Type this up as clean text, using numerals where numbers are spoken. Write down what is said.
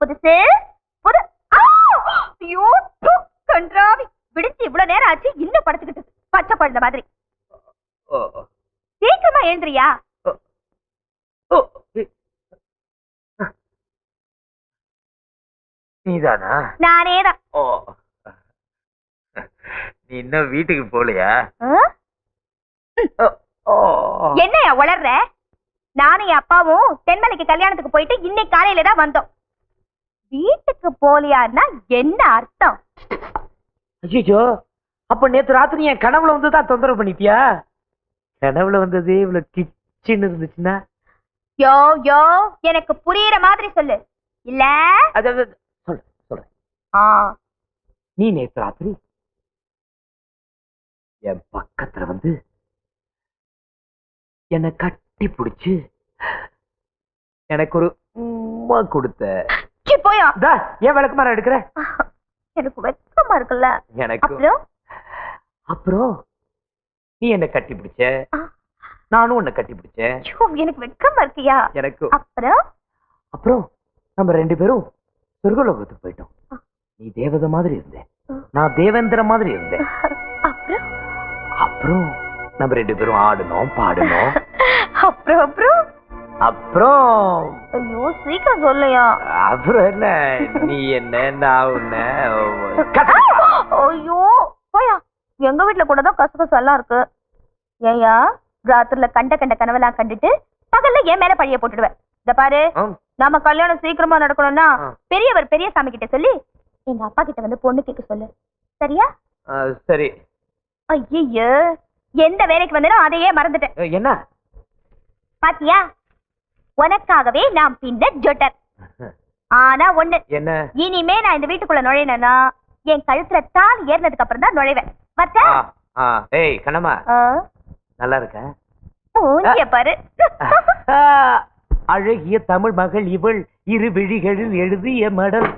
புதுசு புது. ஐயோ கன்றாவி, விடுச்சு இவ்வளவு நேரம் ஆச்சு இன்னும் படுத்துக்கிட்டு பச்சை குழந்தை மாதிரி. சீக்கிரமா எழுந்திரியா? நீதானா? நானேதான். நீ இன்னும் வீட்டுக்கு போலையா? என்னையா வளர்ற? நானும் என் அப்பாவும் தென்மலைக்கு கல்யாணத்துக்கு போயிட்டு இன்னைக்கு காலையில தான் வந்தோம். வீட்டுக்கு போலியான்னா என்ன அர்த்தம்? ஐயோ, அப்ப நேத்து ராத்திரி என் கனவுல வந்துதான் தொந்தரவு பண்ணிட்டியா? கனவுல வந்தது இவ்வளவு கிச்சின்னு இருந்துச்சுன்னா? யோ யோ, எனக்கு புரியுற மாதிரி சொல்லு. இல்ல சொல்றேன். நீ நேத்து ராத்திரி என் பக்கத்துல வந்து என்னை கட்டி பிடிச்சு எனக்கு ஒரு உம்மா கொடுத்த. போயா ஏன் விளக்குமாறு எடுக்கிற? எனக்கு வெக்கமா இருக்குல்ல. எனக்கு அப்புறம் நீ என்ன கட்டி பிடிச்ச, நானும் உன்னை கட்டி பிடிச்சேன். எனக்கு வெக்கமா இருக்கியா? எனக்கு. அப்புறம் நம்ம ரெண்டு பேரும் சொர்க்கலோகத்துக்கு போயிட்டோம். நீ தேவதை மாதிரி இருந்தேன், நான் தேவேந்திர மாதிரி இருந்தேன். அப்புறம் நம்ம ரெண்டு பேரும் ஆடணும் பாடணும். அப்புறம் ஐயோ சீக்கிரம் சொல்லையா? அப்புறம் என்ன, நீ என்ன நான் உன்ன. ஐயோ போயா, எங்க வீட்டுல கூட தான் கசகச எல்லாம் இருக்கு. ஏயா ராத்திரில கண்ட கனவெல்லாம் கண்டுட்டு பகல்ல என் மேல பழிய போட்டுடுவேன். இத பாரு, நாம கல்யாணம் சீக்கிரமா நடக்கணும்னா பெரியவர் பெரியசாமி கிட்ட சொல்லி எங்க அப்பா கிட்ட வந்து பொண்ணு கேட்க சொல்லு. சரியா? சரி. ஐயோ, எந்த வேலைக்கு வந்தாலும் அதையே மறந்துட்டேன். என்ன பாத்தியா, உனக்காகவே நான் பின்ன ஜொட்டர். ஆனா ஒண்ணு, என்ன? இனிமே நான் இந்த வீட்டுக்குள்ள நுழையனா என் கழுத்துல தால் ஏறினதுக்கு அப்புறம் தான் நுழைவேன். ஏய் கண்ணம்மா, நல்லா இருக்க? மூஞ்சிய பாரு. அழகிய தமிழ் மகள் இவள், இரு விழிகளில் எழுதிய மடல்.